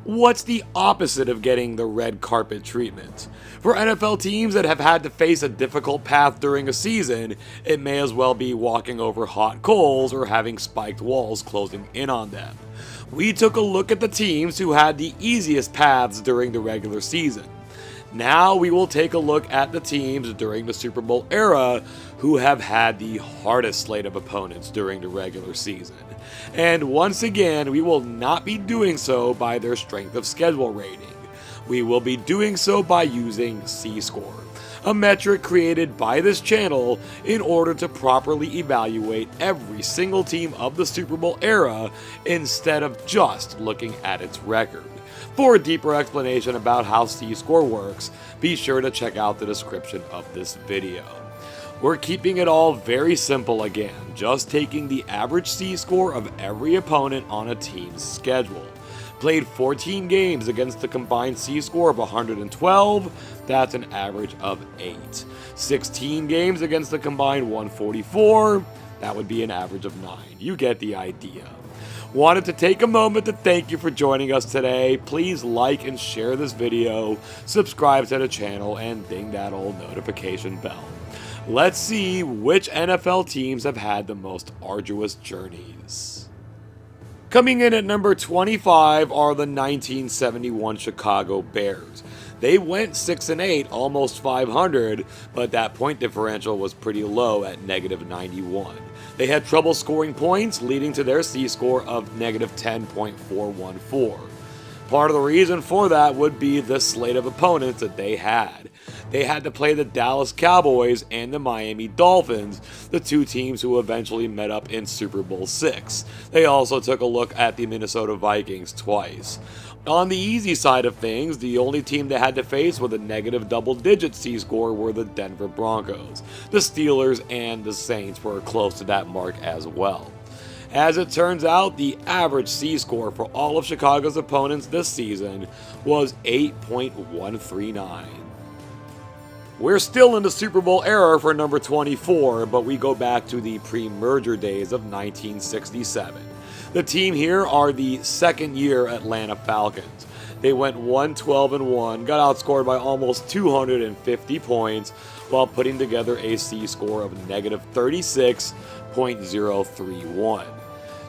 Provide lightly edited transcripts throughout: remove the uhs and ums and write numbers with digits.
What's the opposite of getting the red carpet treatment? For NFL teams that have had to face a difficult path during a season, it may as well be walking over hot coals or having spiked walls closing in on them. We took a look at the teams who had the easiest paths during the regular season. Now we will take a look at the teams during the Super Bowl era who have had the hardest slate of opponents during the regular season. And once again, we will not be doing so by their strength of schedule rating. We will be doing so by using C-score, a metric created by this channel in order to properly evaluate every single team of the Super Bowl era instead of just looking at its record. For a deeper explanation about how C-score works, be sure to check out the description of this video. We're keeping it all very simple again, just taking the average C-score of every opponent on a team's schedule. Played 14 games against the combined C-score of 112, that's an average of 8. 16 games against the combined 144, that would be an average of 9. You get the idea. Wanted to take a moment to thank you for joining us today. Please like and share this video, subscribe to the channel, and ding that old notification bell. Let's see which NFL teams have had the most arduous journeys. Coming in at number 25 are the 1971 Chicago Bears. They went 6-8, almost 500, but that point differential was pretty low at -91. They had trouble scoring points, leading to their C-score of -10.414. Part of the reason for that would be the slate of opponents that they had. They had to play the Dallas Cowboys and the Miami Dolphins, the two teams who eventually met up in Super Bowl VI. They also took a look at the Minnesota Vikings twice. On the easy side of things, the only team they had to face with a negative double-digit C-score were the Denver Broncos. The Steelers and the Saints were close to that mark as well. As it turns out, the average C-score for all of Chicago's opponents this season was 8.139. We're still in the Super Bowl era for number 24, but we go back to the pre-merger days of 1967. The team here are the second-year Atlanta Falcons. They went 1-12-1, got outscored by almost 250 points, while putting together a C-score of -36.031.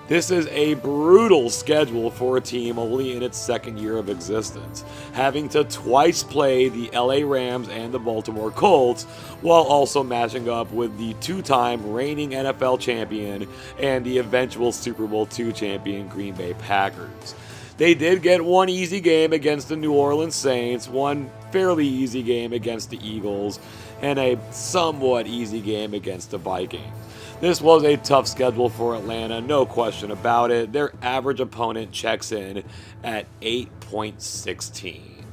This is a brutal schedule for a team only in its second year of existence, having to twice play the LA Rams and the Baltimore Colts, while also matching up with the two-time reigning NFL champion and the eventual Super Bowl II champion Green Bay Packers. They did get one easy game against the New Orleans Saints, one fairly easy game against the Eagles, and a somewhat easy game against the Vikings. This was a tough schedule for Atlanta, no question about it. Their average opponent checks in at 8.16.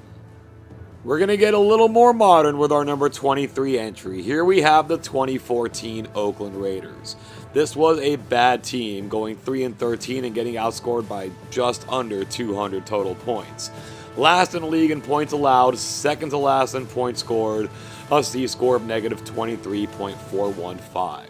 We're going to get a little more modern with our number 23 entry. Here we have the 2014 Oakland Raiders. This was a bad team, going 3-13 and getting outscored by just under 200 total points. Last in the league in points allowed, second to last in points scored, a C-score of -23.415.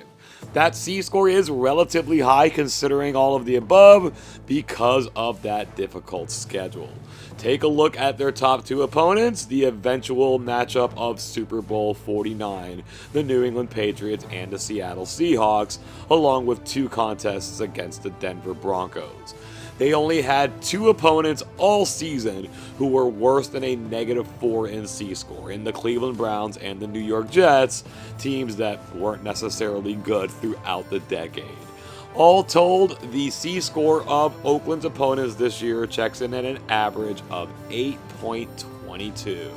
That C-score is relatively high considering all of the above because of that difficult schedule. Take a look at their top two opponents, the eventual matchup of Super Bowl 49, the New England Patriots and the Seattle Seahawks, along with two contests against the Denver Broncos. They only had two opponents all season who were worse than a -4 in C-score, in the Cleveland Browns and the New York Jets, teams that weren't necessarily good throughout the decade. All told, the C-score of Oakland's opponents this year checks in at an average of 8.22.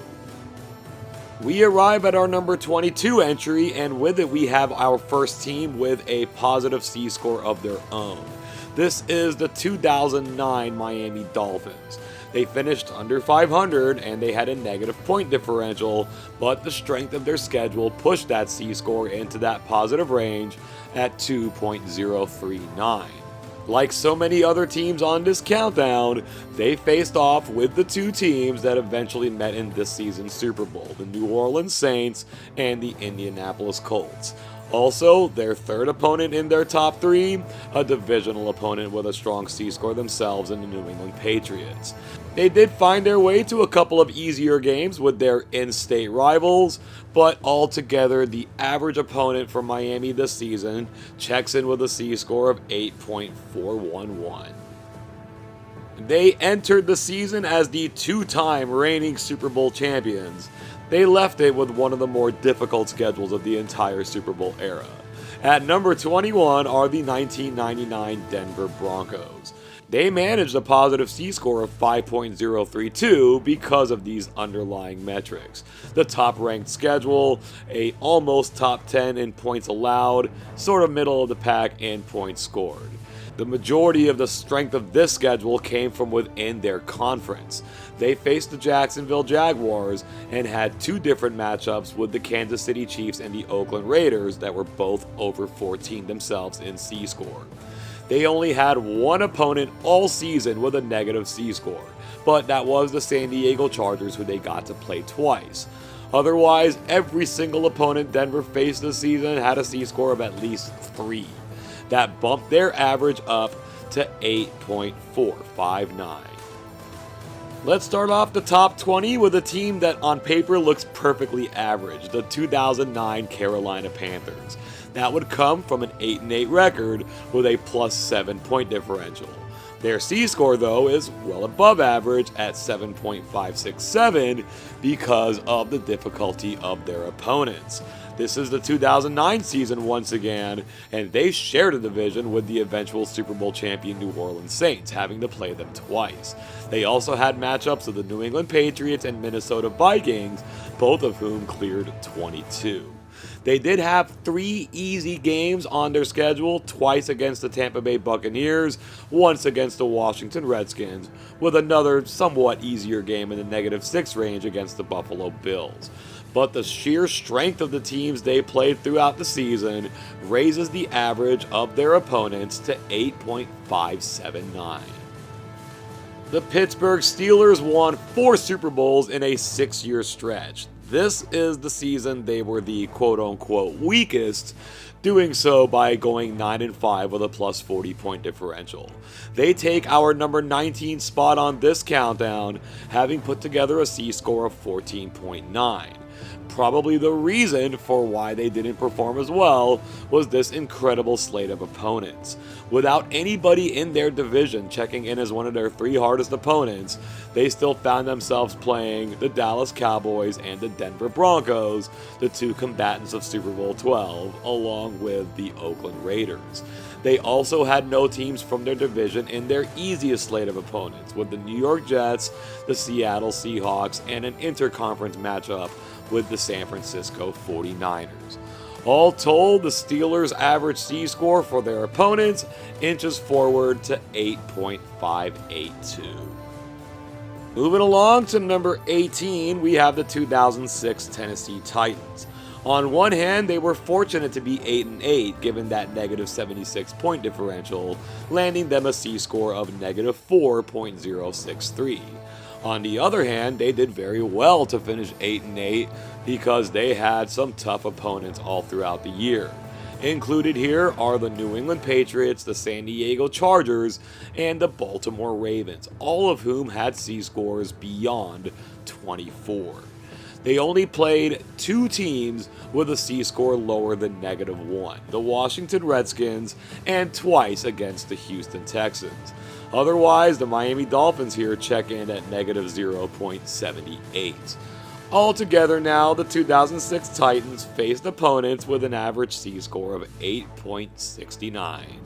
We arrive at our number 22 entry, and with it we have our first team with a positive C-score of their own. This is the 2009 Miami Dolphins. They finished under 500 and they had a negative point differential, but the strength of their schedule pushed that C-score into that positive range at 2.039. Like so many other teams on this countdown, they faced off with the two teams that eventually met in this season's Super Bowl, the New Orleans Saints and the Indianapolis Colts. Also, their third opponent in their top three, a divisional opponent with a strong C-score themselves in the New England Patriots. They did find their way to a couple of easier games with their in-state rivals, but altogether, the average opponent for Miami this season checks in with a C-score of 8.411. They entered the season as the two-time reigning Super Bowl champions. They left it with one of the more difficult schedules of the entire Super Bowl era. At number 21 are the 1999 Denver Broncos. They managed a positive C-score of 5.032 because of these underlying metrics. The top-ranked schedule, a almost top 10 in points allowed, sort of middle of the pack in points scored. The majority of the strength of this schedule came from within their conference. They faced the Jacksonville Jaguars and had two different matchups with the Kansas City Chiefs and the Oakland Raiders that were both over 14 themselves in C-score. They only had one opponent all season with a negative C-score, but that was the San Diego Chargers, who they got to play twice. Otherwise, every single opponent Denver faced this season had a C-score of at least 3. That bumped their average up to 8.459. Let's start off the top 20 with a team that on paper looks perfectly average, the 2009 Carolina Panthers. That would come from an 8-8 record with a plus 7 point differential. Their C-score, though, is well above average at 7.567 because of the difficulty of their opponents. This is the 2009 season once again, and they shared a division with the eventual Super Bowl champion New Orleans Saints, having to play them twice. They also had matchups with the New England Patriots and Minnesota Vikings, both of whom cleared 22. They did have 3 easy games on their schedule, twice against the Tampa Bay Buccaneers, once against the Washington Redskins, with another somewhat easier game in the -6 range against the Buffalo Bills. But the sheer strength of the teams they played throughout the season raises the average of their opponents to 8.579. The Pittsburgh Steelers won 4 Super Bowls in a 6-year stretch. This is the season they were the quote-unquote weakest, doing so by going 9-5 with a plus 40 point differential. They take our number 19 spot on this countdown, having put together a C-score of 14.9. Probably the reason for why they didn't perform as well was this incredible slate of opponents. Without anybody in their division checking in as one of their 3 hardest opponents, they still found themselves playing the Dallas Cowboys and the Denver Broncos, the 2 combatants of Super Bowl 12, along with the Oakland Raiders. They also had no teams from their division in their easiest slate of opponents, with the New York Jets, the Seattle Seahawks, and an interconference matchup with the San Francisco 49ers. All told, the Steelers' average C-score for their opponents inches forward to 8.582. Moving along to number 18, we have the 2006 Tennessee Titans. On one hand, they were fortunate to be 8-8 given that -76 point differential, landing them a C-score of -4.063. On the other hand, they did very well to finish 8-8 because they had some tough opponents all throughout the year. Included here are the New England Patriots, the San Diego Chargers, and the Baltimore Ravens, all of whom had C-scores beyond 24. They only played 2 teams with a C-score lower than -1, the Washington Redskins, and twice against the Houston Texans. Otherwise, the Miami Dolphins here check in at -0.78. Altogether now, the 2006 Titans faced opponents with an average C-score of 8.69.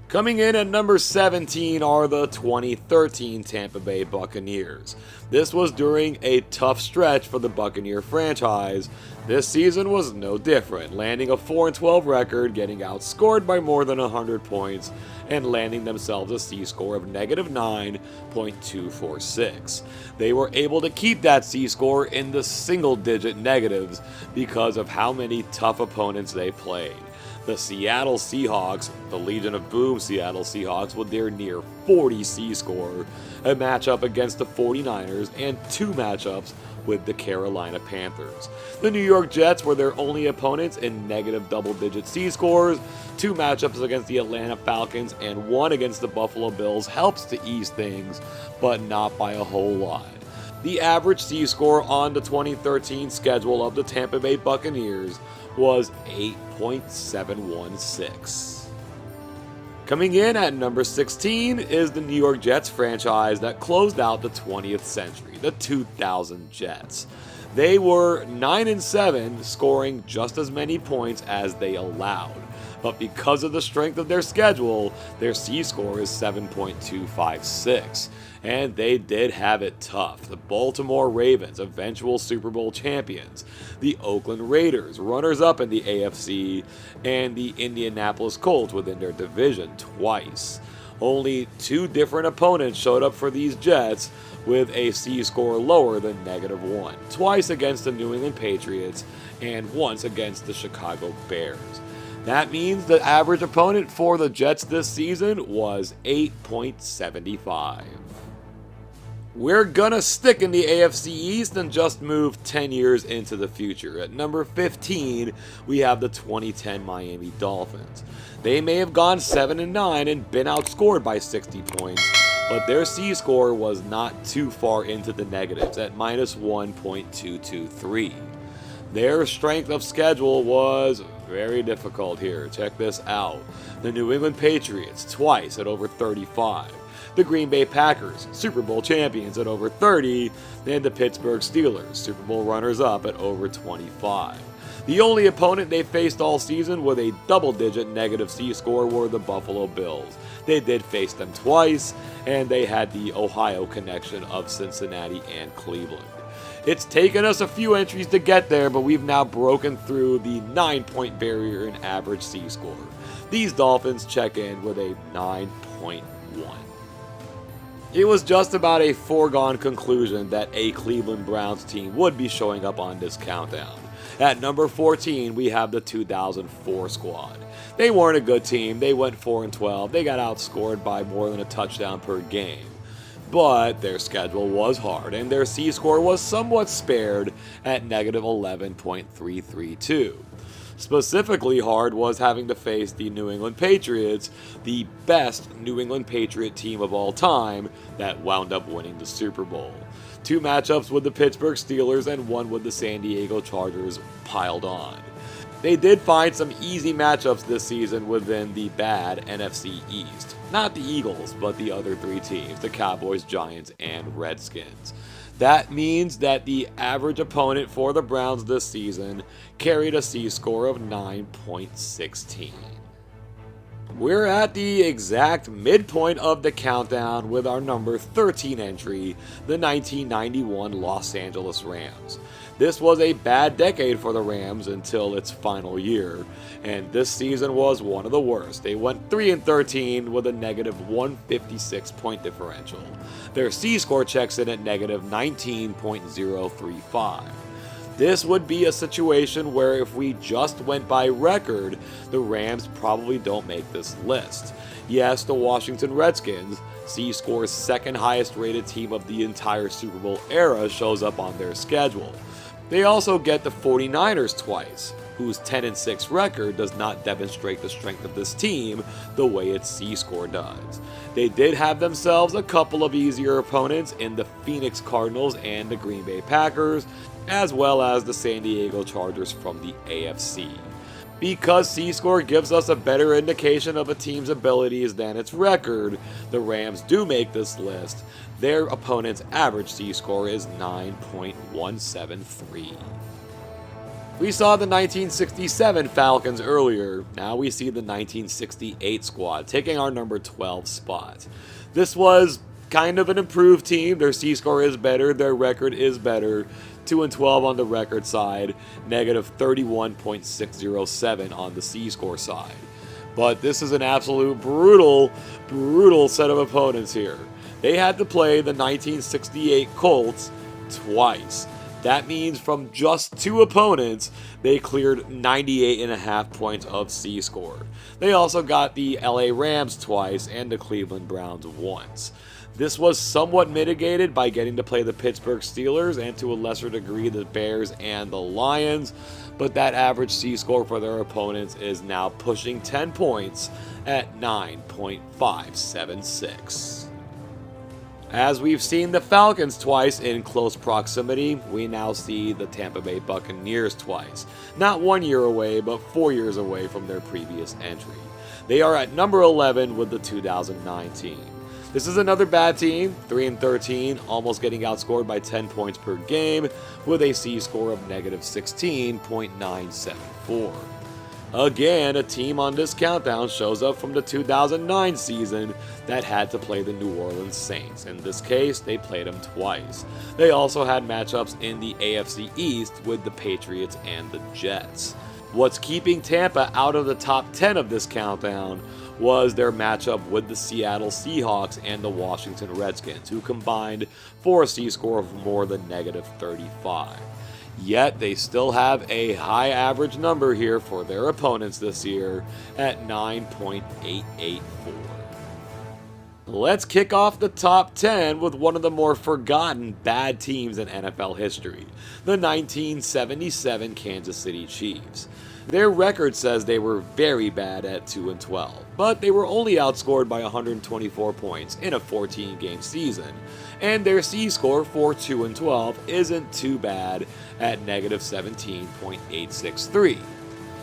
Coming in at number 17 are the 2013 Tampa Bay Buccaneers. This was during a tough stretch for the Buccaneer franchise. This season was no different, landing a 4-12 record, getting outscored by more than 100 points, and landing themselves a C-score of -9.246. They were able to keep that C-score in the single-digit negatives because of how many tough opponents they played. The Seattle Seahawks, the Legion of Boom Seattle Seahawks, with their near 40 C-score, a matchup against the 49ers, and 2 matchups with the Carolina Panthers. The New York Jets were their only opponents in negative double-digit C-scores. 2 matchups against the Atlanta Falcons and 1 against the Buffalo Bills helps to ease things, but not by a whole lot. The average C-score on the 2013 schedule of the Tampa Bay Buccaneers was 8.716. Coming in at number 16 is the New York Jets franchise that closed out the 20th century, the 2000 Jets. They were 9-7, scoring just as many points as they allowed. But because of the strength of their schedule, their C-score is 7.256. And they did have it tough. The Baltimore Ravens, eventual Super Bowl champions, the Oakland Raiders, runners-up in the AFC, and the Indianapolis Colts within their division twice. Only 2 different opponents showed up for these Jets with a C-score lower than -1, twice against the New England Patriots and once against the Chicago Bears. That means the average opponent for the Jets this season was 8.75. We're gonna stick in the AFC East and just move 10 years into the future. At number 15, we have the 2010 Miami Dolphins. They may have gone 7-9 and been outscored by 60 points, but their C-score was not too far into the negatives at -1.223. Their strength of schedule was very difficult here. Check this out. The New England Patriots, twice at over 35. The Green Bay Packers, Super Bowl champions at over 30, and the Pittsburgh Steelers, Super Bowl runners-up at over 25. The only opponent they faced all season with a double-digit negative C-score were the Buffalo Bills. They did face them twice, and they had the Ohio connection of Cincinnati and Cleveland. It's taken us a few entries to get there, but we've now broken through the 9-point barrier in average C-score. These Dolphins check in with a 9.1. It was just about a foregone conclusion that a Cleveland Browns team would be showing up on this countdown. At number 14, we have the 2004 squad. They weren't a good team. They went 4-12. They got outscored by more than a touchdown per game. But their schedule was hard, and their C-score was somewhat spared at -11.332. Specifically hard was having to face the New England Patriots, the best New England Patriot team of all time that wound up winning the Super Bowl. 2 matchups with the Pittsburgh Steelers and 1 with the San Diego Chargers piled on. They did find some easy matchups this season within the bad NFC East. Not the Eagles, but the other 3 teams, the Cowboys, Giants, and Redskins. That means that the average opponent for the Browns this season carried a C-score of 9.16. We're at the exact midpoint of the countdown with our number 13 entry, the 1991 Los Angeles Rams. This was a bad decade for the Rams until its final year, and this season was one of the worst. They went 3-13 with a -156 point differential. Their C-score checks in at -19.035. This would be a situation where if we just went by record, the Rams probably don't make this list. Yes, the Washington Redskins, C-score's second highest rated team of the entire Super Bowl era, shows up on their schedule. They also get the 49ers twice, whose 10-6 record does not demonstrate the strength of this team the way its C-score does. They did have themselves a couple of easier opponents in the Phoenix Cardinals and the Green Bay Packers, as well as the San Diego Chargers from the AFC. Because C-score gives us a better indication of a team's abilities than its record, the Rams do make this list. Their opponent's average C-score is 9.173. We saw the 1967 Falcons earlier. Now we see the 1968 squad taking our number 12 spot. This was kind of an improved team. Their C-score is better. Their record is better. 2-12 on the record side, -31.607 on the C-score side. But this is an absolute brutal set of opponents here. They had to play the 1968 Colts twice. That means from just 2 opponents, they cleared 98.5 points of C-score. They also got the LA Rams twice and the Cleveland Browns once. This was somewhat mitigated by getting to play the Pittsburgh Steelers and to a lesser degree the Bears and the Lions, but that average C-score for their opponents is now pushing 10 points at 9.576. As we've seen the Falcons twice in close proximity, we now see the Tampa Bay Buccaneers twice. Not 1 year away, but 4 years away from their previous entry. They are at number 11 with the 2009 team. This is another bad team, 3-13, almost getting outscored by 10 points per game, with a C-score of negative 16.974. Again, a team on this countdown shows up from the 2009 season that had to play the New Orleans Saints. In this case, they played them twice. They also had matchups in the AFC East with the Patriots and the Jets. What's keeping Tampa out of the top 10 of this countdown was their matchup with the Seattle Seahawks and the Washington Redskins, who combined for a C-score of more than negative 35. Yet they still have a high average number here for their opponents this year at 9.884. Let's kick off the top 10 with one of the more forgotten bad teams in NFL history, the 1977 Kansas City Chiefs. Their record says they were very bad at 2-12, but they were only outscored by 124 points in a 14-game season, and their C-score for 2-12 isn't too bad at negative 17.863.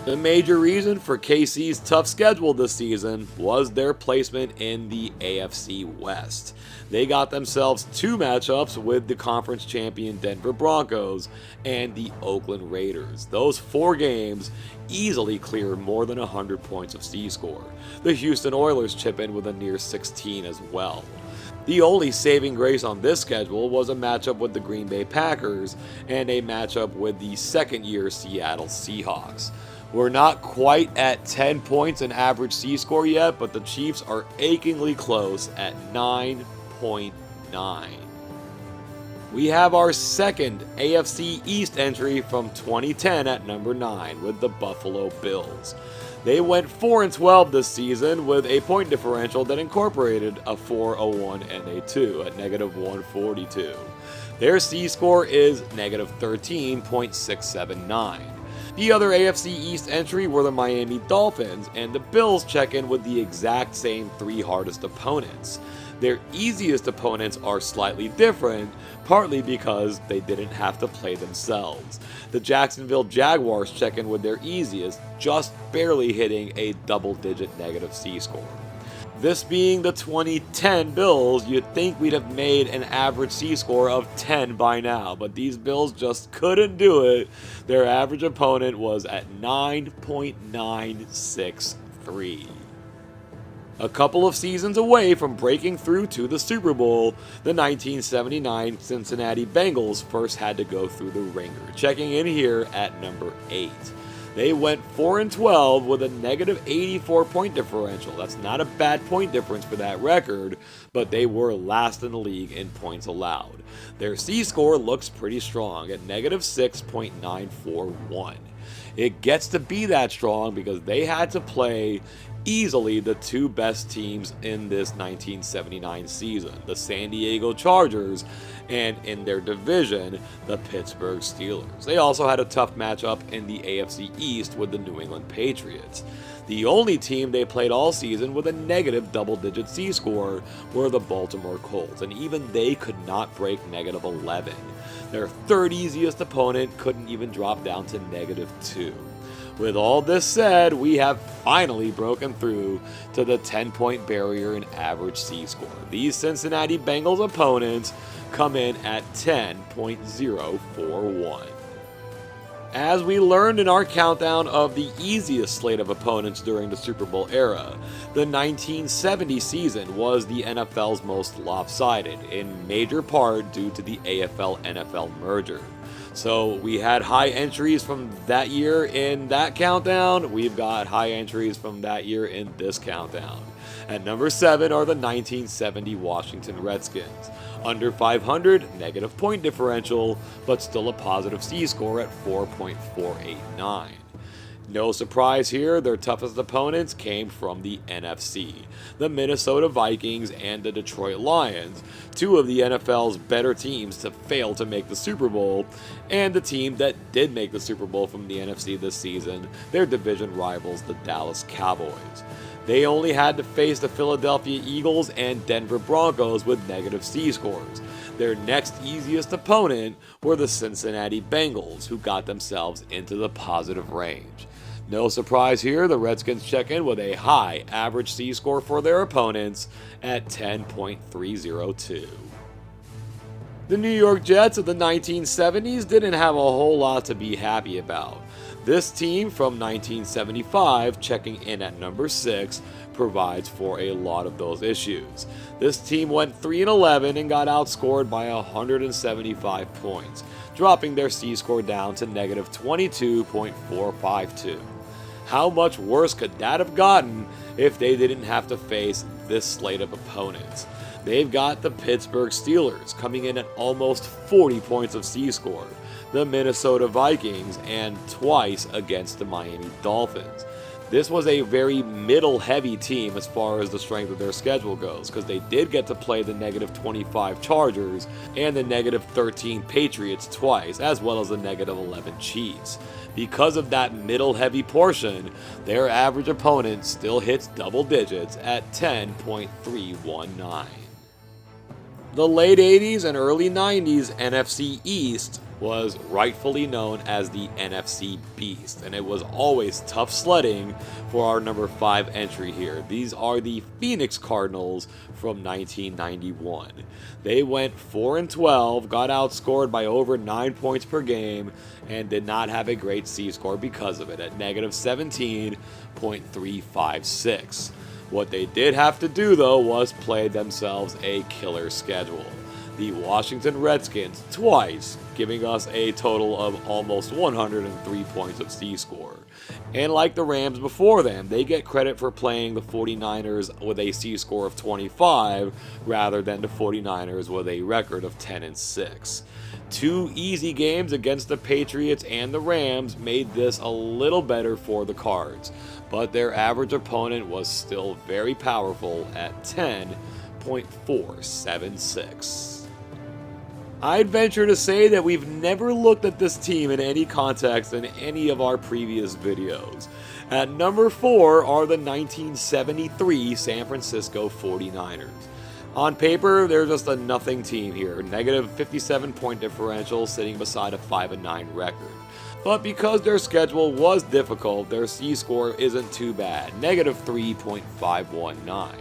The major reason for KC's tough schedule this season was their placement in the AFC West. They got themselves 2 matchups with the conference champion Denver Broncos and the Oakland Raiders. Those 4 games easily cleared more than 100 points of C-score. The Houston Oilers chip in with a near 16 as well. The only saving grace on this schedule was a matchup with the Green Bay Packers and a matchup with the second-year Seattle Seahawks. We're not quite at 10 points in average C-score yet, but the Chiefs are achingly close at 9.9. We have our second AFC East entry from 2010 at number 9 with the Buffalo Bills. They went 4-12 this season with a point differential that incorporated a 4-1 and a 2 at negative 142. Their C-score is negative 13.679. The other AFC East entry were the Miami Dolphins, and the Bills check in with the exact same 3 hardest opponents. Their easiest opponents are slightly different, partly because they didn't have to play themselves. The Jacksonville Jaguars check in with their easiest, just barely hitting a double-digit negative C-score. This being the 2010 Bills, you'd think we'd have made an average C-score of 10 by now, but these Bills just couldn't do it. Their average opponent was at 9.963. A couple of seasons away from breaking through to the Super Bowl, the 1979 Cincinnati Bengals first had to go through the ringer, checking in here at number 8. They went 4-12 with a negative 84 point differential. That's not a bad point difference for that record, but they were last in the league in points allowed. Their C-score looks pretty strong at negative 6.941. It gets to be that strong because they had to play easily the 2 best teams in this 1979 season, the San Diego Chargers, and in their division, the Pittsburgh Steelers. They also had a tough matchup in the AFC East with the New England Patriots. The only team they played all season with a negative double-digit C-score were the Baltimore Colts, and even they could not break negative 11. Their 3rd easiest opponent couldn't even drop down to negative 2. With all this said, we have finally broken through to the 10-point barrier in average C-score. These Cincinnati Bengals opponents come in at 10.041. As we learned in our countdown of the easiest slate of opponents during the Super Bowl era, the 1970 season was the NFL's most lopsided, in major part due to the AFL-NFL merger. So we had high entries from that year in that countdown. We've got high entries from that year in this countdown. At number 7 are the 1970 Washington Redskins. Under 500, negative point differential, but still a positive C-score at 4.489. No surprise here, their toughest opponents came from the NFC. The Minnesota Vikings and the Detroit Lions, two of the NFL's better teams to fail to make the Super Bowl, and the team that did make the Super Bowl from the NFC this season, their division rivals, the Dallas Cowboys. They only had to face the Philadelphia Eagles and Denver Broncos with negative C-scores. Their next easiest opponent were the Cincinnati Bengals, who got themselves into the positive range. No surprise here, the Redskins check in with a high average C-score for their opponents at 10.302. The New York Jets of the 1970s didn't have a whole lot to be happy about. This team from 1975, checking in at number 6, provides for a lot of those issues. This team went 3-11 and got outscored by 175 points, dropping their C-score down to negative 22.452. How much worse could that have gotten if they didn't have to face this slate of opponents? They've got the Pittsburgh Steelers coming in at almost 40 points of C-score, the Minnesota Vikings, and twice against the Miami Dolphins. This was a very middle-heavy team as far as the strength of their schedule goes, because they did get to play the negative 25 Chargers and the negative 13 Patriots twice, as well as the negative 11 Chiefs. Because of that middle-heavy portion, their average opponent still hits double digits at 10.319. The late 80s and early 90s NFC East was rightfully known as the NFC Beast, and it was always tough sledding for our number 5 entry here. These are the Phoenix Cardinals from 1991. They went 4-12, got outscored by over 9 points per game, and did not have a great C-score because of it at negative 17.356. What they did have to do, though, was play themselves a killer schedule. The Washington Redskins twice, giving us a total of almost 103 points of C-score. And like the Rams before them, they get credit for playing the 49ers with a C-score of 25 rather than the 49ers with a record of 10-6. Two easy games against the Patriots and the Rams made this a little better for the Cards, but their average opponent was still very powerful at 10.476. I'd venture to say that we've never looked at this team in any context in any of our previous videos. At number 4 are the 1973 San Francisco 49ers. On paper, they're just a nothing team here, negative 57 point differential sitting beside a 5-9 record. But because their schedule was difficult, their C-score isn't too bad, negative 3.519.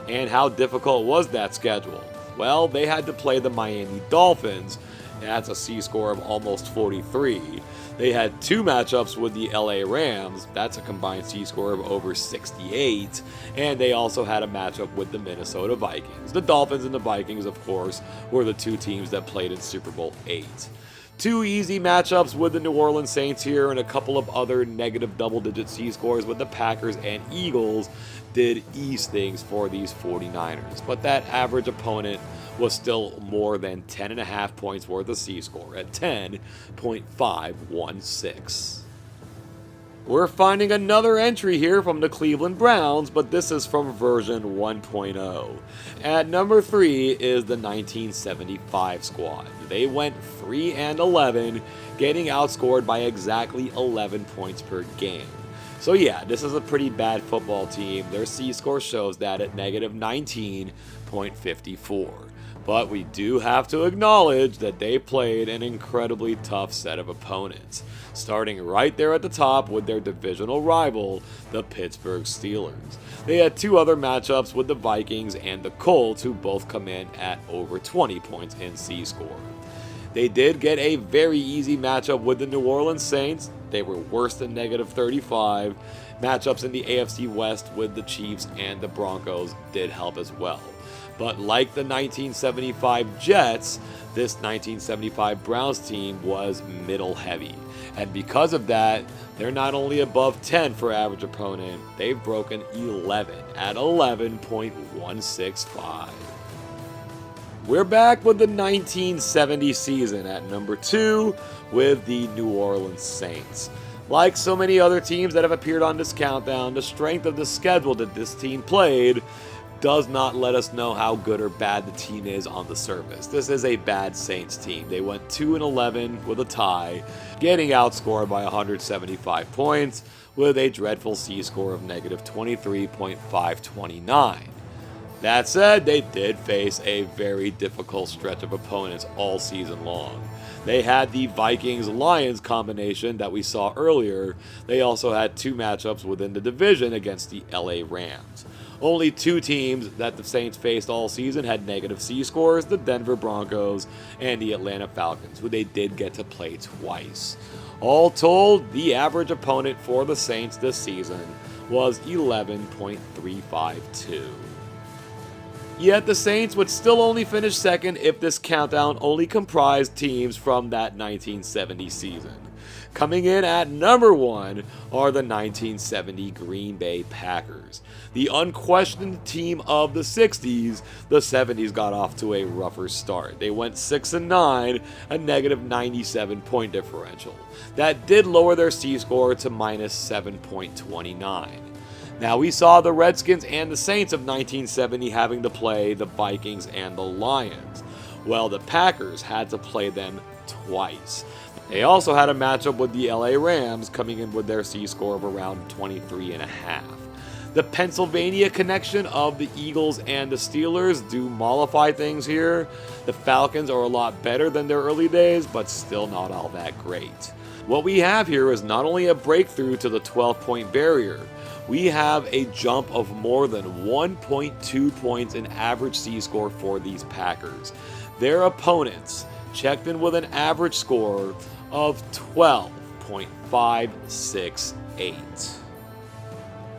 And how difficult was that schedule? Well, they had to play the Miami Dolphins. That's a C-score of almost 43. They had 2 matchups with the LA Rams. That's a combined C-score of over 68. And they also had a matchup with the Minnesota Vikings. The Dolphins and the Vikings, of course, were the 2 teams that played in Super Bowl 8. 2 easy matchups with the New Orleans Saints here, and a couple of other negative double-digit C-scores with the Packers and Eagles did ease things for these 49ers. But that average opponent was still more than 10.5 points worth of C-score at 10.516. We're finding another entry here from the Cleveland Browns, but this is from version 1.0. At number 3 is the 1975 squad. They went 3-11, getting outscored by exactly 11 points per game. So yeah, this is a pretty bad football team. Their C-score shows that at negative 19.54. But we do have to acknowledge that they played an incredibly tough set of opponents, starting right there at the top with their divisional rival, the Pittsburgh Steelers. They had 2 other matchups with the Vikings and the Colts, who both come in at over 20 points in C-score. They did get a very easy matchup with the New Orleans Saints. They were worse than negative 35. Matchups in the AFC West with the Chiefs and the Broncos did help as well. But like the 1975 Jets, this 1975 Browns team was middle heavy. And because of that, they're not only above 10 for average opponent, they've broken 11 at 11.165. We're back with the 1970 season at number 2 with the New Orleans Saints. Like so many other teams that have appeared on this countdown, the strength of the schedule that this team played does not let us know how good or bad the team is on the surface. This is a bad Saints team. They went 2-11 with a tie, getting outscored by 175 points with a dreadful C-score of negative 23.529. That said, they did face a very difficult stretch of opponents all season long. They had the Vikings-Lions combination that we saw earlier. They also had 2 matchups within the division against the LA Rams. Only 2 teams that the Saints faced all season had negative C-scores, the Denver Broncos and the Atlanta Falcons, who they did get to play twice. All told, the average opponent for the Saints this season was 11.352. Yet the Saints would still only finish second if this countdown only comprised teams from that 1970 season. Coming in at number 1 are the 1970 Green Bay Packers. The unquestioned team of the 60s, the 70s got off to a rougher start. They went 6-9, a negative 97 point differential. That did lower their C-score to minus 7.29. Now, we saw the Redskins and the Saints of 1970 having to play the Vikings and the Lions. Well, the Packers had to play them twice. They also had a matchup with the LA Rams, coming in with their C-score of around 23.5. The Pennsylvania connection of the Eagles and the Steelers do mollify things here. The Falcons are a lot better than their early days, but still not all that great. What we have here is not only a breakthrough to the 12-point barrier, we have a jump of more than 1.2 points in average C-score for these Packers. Their opponents checked in with an average score of 12.568.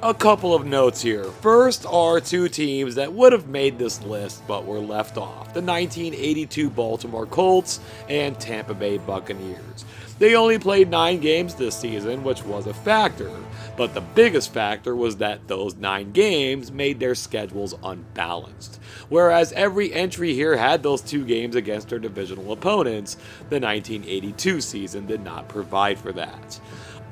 A couple of notes here. First are 2 teams that would have made this list but were left off. The 1982 Baltimore Colts and Tampa Bay Buccaneers. They only played 9 games this season, which was a factor, but the biggest factor was that those 9 games made their schedules unbalanced. Whereas every entry here had those 2 games against their divisional opponents, the 1982 season did not provide for that.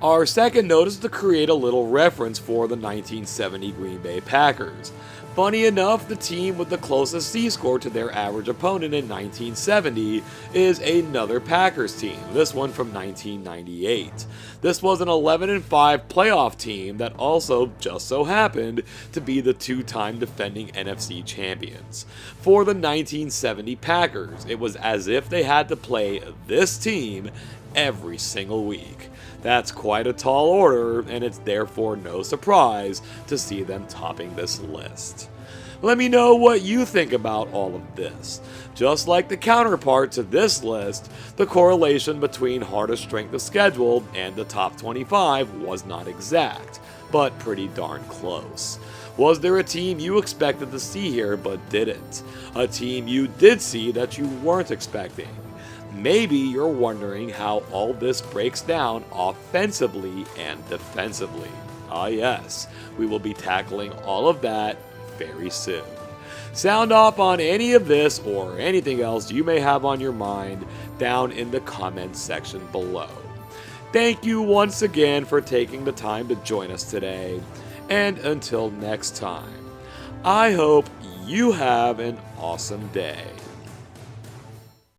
Our second note is to create a little reference for the 1970 Green Bay Packers. Funny enough, the team with the closest C-score to their average opponent in 1970 is another Packers team, this one from 1998. This was an 11-5 playoff team that also just so happened to be the 2-time defending NFC champions. For the 1970 Packers, it was as if they had to play this team every single week. That's quite a tall order, and it's therefore no surprise to see them topping this list. Let me know what you think about all of this. Just like the counterpart to this list, the correlation between hardest strength of schedule and the top 25 was not exact, but pretty darn close. Was there a team you expected to see here but didn't? A team you did see that you weren't expecting? Maybe you're wondering how all this breaks down offensively and defensively. Ah yes, we will be tackling all of that very soon. Sound off on any of this or anything else you may have on your mind down in the comments section below. Thank you once again for taking the time to join us today, and until next time, I hope you have an awesome day.